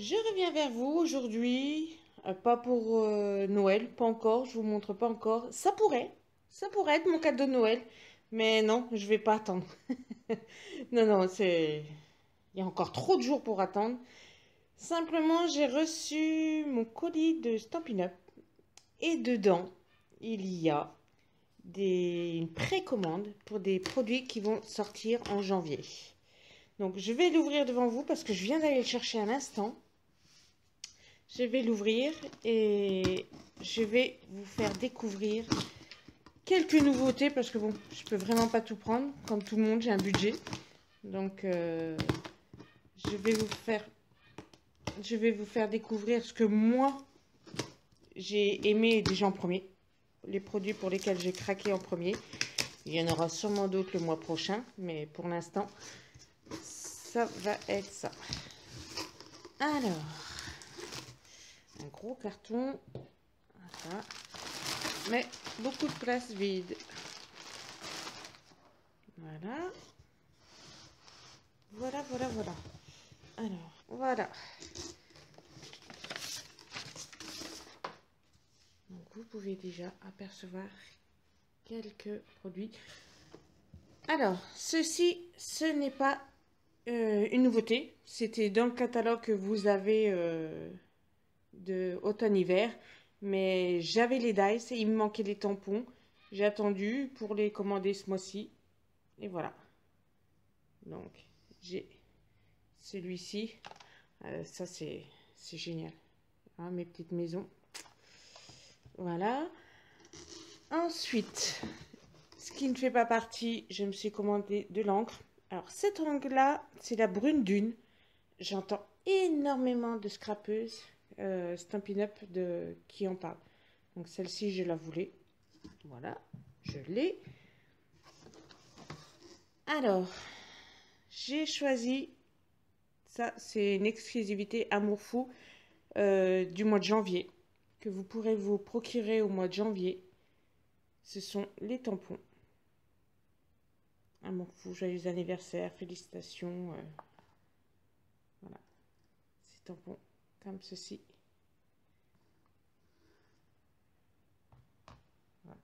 Je reviens vers vous aujourd'hui, pas pour Noël, pas encore, je vous montre pas encore. Ça pourrait être mon cadeau de Noël, mais non, je vais pas attendre. Non, non, il y a encore trop de jours pour attendre. Simplement, j'ai reçu mon colis de Stampin' Up et dedans, il y a une précommande pour des produits qui vont sortir en janvier. Donc, je vais l'ouvrir devant vous parce que je viens d'aller le chercher à l'instant. Je vais l'ouvrir et je vais vous faire découvrir quelques nouveautés parce que bon, je peux vraiment pas tout prendre. Comme tout le monde, j'ai un budget. Donc, je vais vous faire découvrir ce que moi, j'ai aimé déjà en premier. Les produits pour lesquels j'ai craqué en premier. Il y en aura sûrement d'autres le mois prochain. Mais pour l'instant, ça va être ça. Alors, un gros carton. Voilà. Mais beaucoup de place vide. Voilà. Voilà, voilà, voilà. Alors, voilà. Donc, vous pouvez déjà apercevoir quelques produits. Alors, ceci, ce n'est pas une nouveauté. C'était dans le catalogue que vous avez de automne-hiver. Mais j'avais les dice et il me manquait les tampons. J'ai attendu pour les commander ce mois-ci. Et voilà. Donc, j'ai celui-ci. Ça, c'est génial. Hein, mes petites maisons. Voilà. Ensuite, ce qui ne fait pas partie, je me suis commandé de l'encre. Alors, cette encre-là, c'est la Brune Dune. J'entends énormément de scrapeuses Stampin' Up qui en parlent. Donc, celle-ci, je la voulais. Voilà, je l'ai. Alors, j'ai choisi, ça, c'est une exclusivité Amour Fou du mois de janvier, que vous pourrez vous procurer au mois de janvier. Ce sont les tampons. Amour Fou, joyeux anniversaire, félicitations. Voilà, ces tampons comme ceci. Voilà.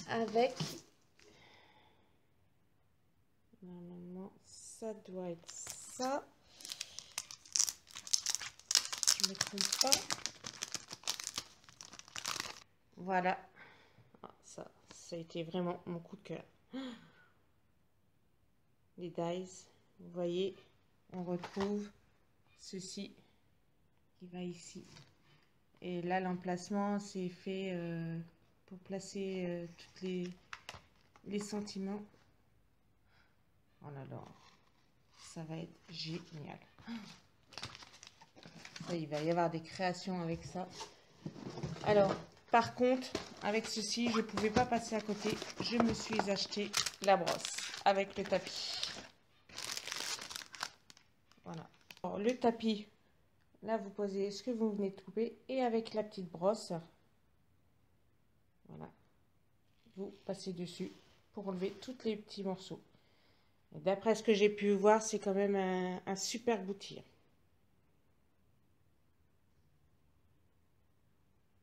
Avec, normalement, ça doit être ça. Je ne me trompe pas. Voilà. Ah, ça a été vraiment mon coup de cœur. Les dies, vous voyez, on retrouve ceci qui va ici. Et là, l'emplacement, c'est fait pour placer tous les sentiments. Oh là là, ça va être génial. Ça, il va y avoir des créations avec ça. Alors, par contre, avec ceci, je ne pouvais pas passer à côté. Je me suis acheté la brosse avec le tapis. Voilà. Alors, le tapis, là, vous posez ce que vous venez de couper et avec la petite brosse, voilà, vous passez dessus pour enlever tous les petits morceaux. D'après ce que j'ai pu voir, c'est quand même un super outil.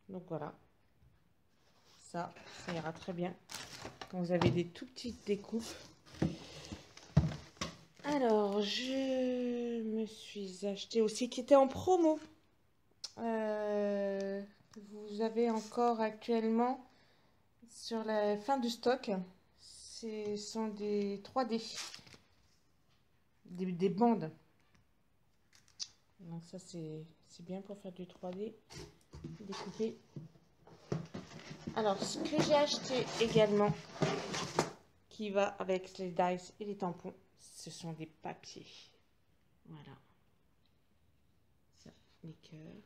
Donc voilà, ça ira très bien quand vous avez des tout petites découpes. Alors, je me suis acheté aussi qui était en promo. Vous avez encore actuellement sur la fin du stock. Ce sont des 3D, des bandes. Donc ça c'est bien pour faire du 3D, découper. Alors ce que j'ai acheté également, qui va avec les dice et les tampons, ce sont des papiers. Voilà. Ça, les cœurs.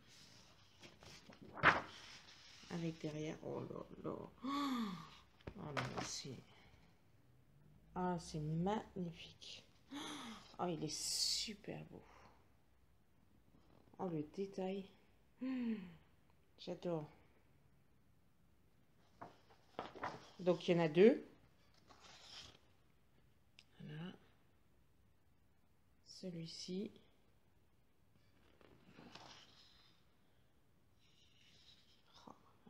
Avec derrière, oh là là. Oh là là, c'est... Ah, c'est magnifique. Oh, il est super beau. Oh, le détail. J'adore. Donc, il y en a deux. Voilà. Celui-ci.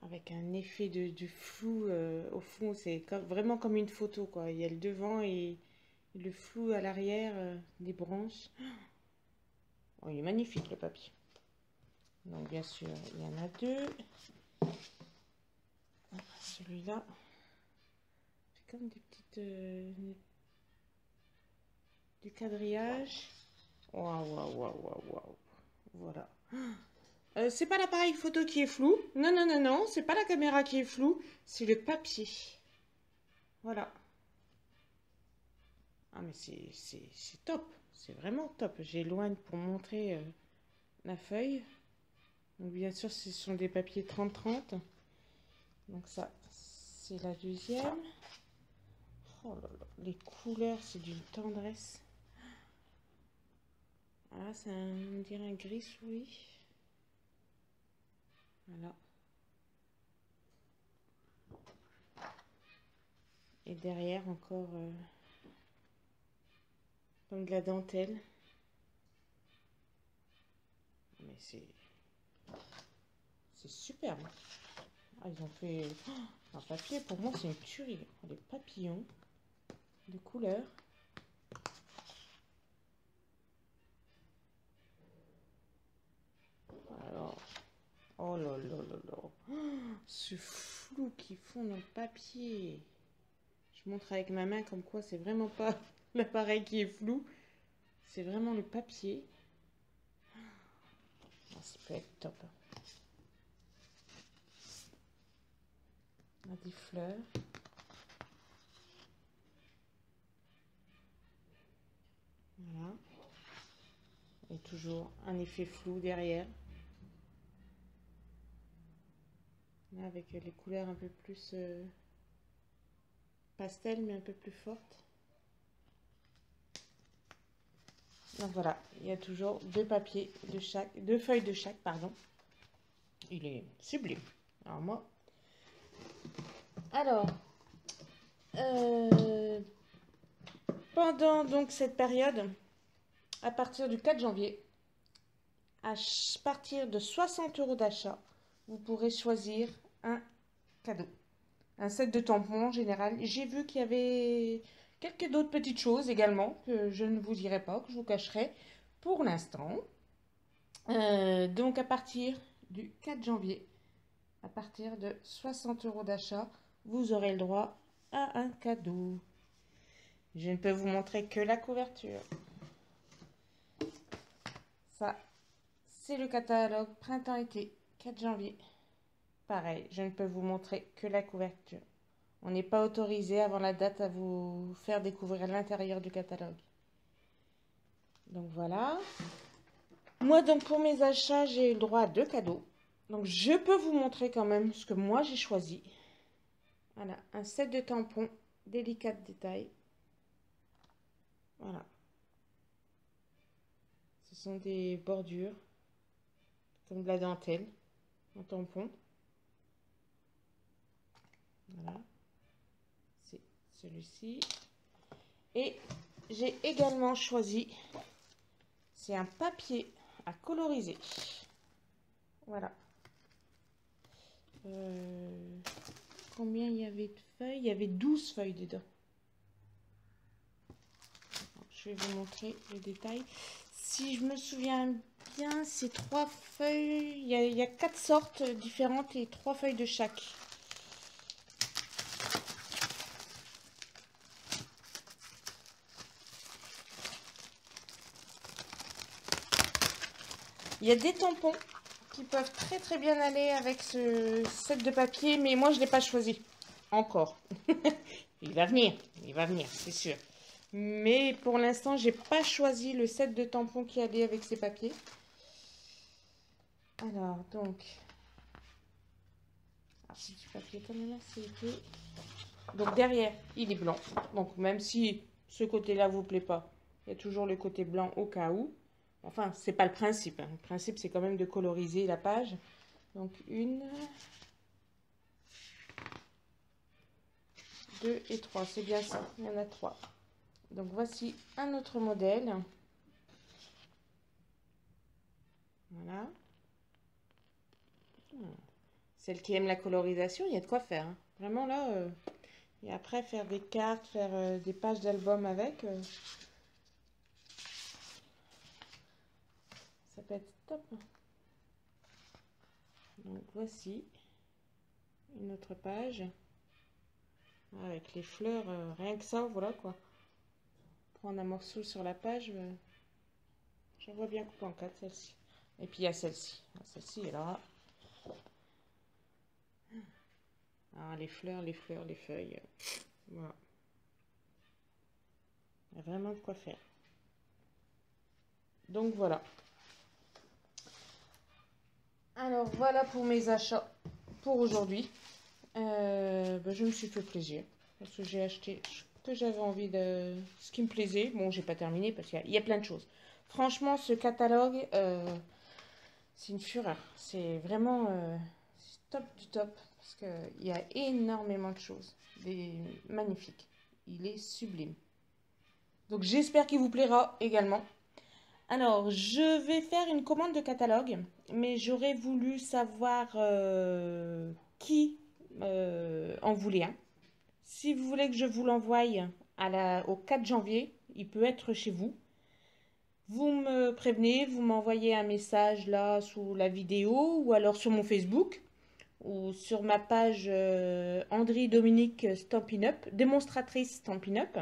avec un effet de flou au fond. C'est vraiment comme une photo, quoi. Il y a le devant et le flou à l'arrière des branches. Oh, il est magnifique le papier. Donc bien sûr, il y en a deux. Celui-là, c'est comme des petites du quadrillage. Waouh, waouh, waouh, waouh, waouh. Voilà. C'est pas l'appareil photo qui est flou. Non, non, non, non, c'est pas la caméra qui est floue, c'est le papier. Voilà. Ah mais c'est top, c'est vraiment top. J'éloigne pour montrer la feuille. Donc bien sûr, ce sont des papiers 30-30. Donc ça, c'est la deuxième. Oh là là, les couleurs, c'est d'une tendresse. Ah, c'est on dirait un gris souris. Voilà. Et derrière encore comme de la dentelle. Mais c'est superbe. Ah, ils ont fait un papier, pour moi c'est une tuerie. Les papillons de couleur. Alors, oh là là là là. Ce flou qu'ils font dans le papier. Je montre avec ma main comme quoi c'est vraiment pas l'appareil qui est flou. C'est vraiment le papier. Oh, ça peut être top. On a des fleurs. Voilà. Et toujours un effet flou derrière. Là, avec les couleurs un peu plus pastel, mais un peu plus fortes. Donc voilà, il y a toujours deux papiers de chaque, deux feuilles de chaque, pardon. Il est sublime. Alors moi, euh, pendant donc cette période, à partir du 4 janvier, à partir de 60 € d'achat, vous pourrez choisir un cadeau. Un set de tampons en général. J'ai vu qu'il y avait quelques d'autres petites choses également que je ne vous dirai pas, que je vous cacherai pour l'instant. Donc à partir du 4 janvier, à partir de 60 € d'achat, vous aurez le droit à un cadeau. Je ne peux vous montrer que la couverture. Ça, c'est le catalogue printemps-été, 4 janvier. Pareil, je ne peux vous montrer que la couverture. On n'est pas autorisé avant la date à vous faire découvrir l'intérieur du catalogue. Donc voilà. Moi, donc pour mes achats, j'ai eu le droit à 2 cadeaux. Donc je peux vous montrer quand même ce que moi j'ai choisi. Voilà, un set de tampons délicat de détail. Voilà. Ce sont des bordures, comme de la dentelle, en tampon. Voilà. C'est celui-ci. Et j'ai également choisi, c'est un papier à coloriser. Voilà. Combien il y avait de feuilles? Il y avait 12 feuilles dedans. Je vais vous montrer le détail. Si je me souviens bien, c'est 3 feuilles. Il y a 4 sortes différentes et 3 feuilles de chaque. Il y a des tampons qui peuvent très très bien aller avec ce set de papier, mais moi je ne l'ai pas choisi. Encore. Il va venir, c'est sûr. Mais pour l'instant, j'ai pas choisi le set de tampons qui allait avec ces papiers. Alors, donc... c'est du papier quand même assez épais. Donc derrière, il est blanc. Donc même si ce côté-là vous plaît pas, il y a toujours le côté blanc au cas où. Enfin, c'est pas le principe. Le principe, c'est quand même de coloriser la page. Donc, 1, 2 et 3. C'est bien ça. Il y en a 3. Donc, voici un autre modèle. Voilà. Celle qui aime la colorisation, il y a de quoi faire, hein. Vraiment là, et après faire des cartes, faire des pages d'album avec, ça peut être top. Donc voici une autre page avec les fleurs, rien que ça, voilà quoi. Prendre un morceau sur la page, j'en vois bien coupé en quatre celle-ci. Et puis il y a celle-ci. Celle-ci est là. Ah, les fleurs, les feuilles. Voilà. Il y a vraiment de quoi faire. Donc voilà. Alors voilà pour mes achats pour aujourd'hui. Je me suis fait plaisir parce que j'ai acheté ce que j'avais envie de... ce qui me plaisait. Bon, j'ai pas terminé parce qu'il y a plein de choses. Franchement, ce catalogue, c'est une fureur. C'est vraiment top du top parce qu'il y a énormément de choses. Magnifique. Il est sublime. Donc j'espère qu'il vous plaira également. Alors, je vais faire une commande de catalogue, mais j'aurais voulu savoir qui en voulait un. Si vous voulez que je vous l'envoie au 4 janvier, il peut être chez vous. Vous me prévenez, vous m'envoyez un message là sous la vidéo ou alors sur mon Facebook ou sur ma page Andrie Dominique Stampin' Up, démonstratrice Stampin' Up.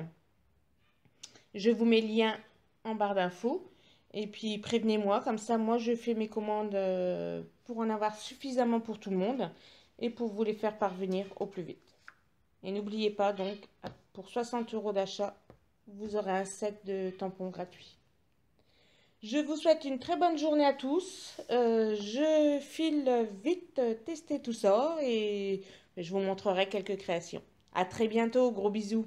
Je vous mets le lien en barre d'infos. Et puis prévenez-moi, comme ça moi je fais mes commandes pour en avoir suffisamment pour tout le monde et pour vous les faire parvenir au plus vite. Et n'oubliez pas donc, pour 60 € d'achat, vous aurez un set de tampons gratuits. Je vous souhaite une très bonne journée à tous. Je file vite tester tout ça et je vous montrerai quelques créations. À très bientôt, gros bisous.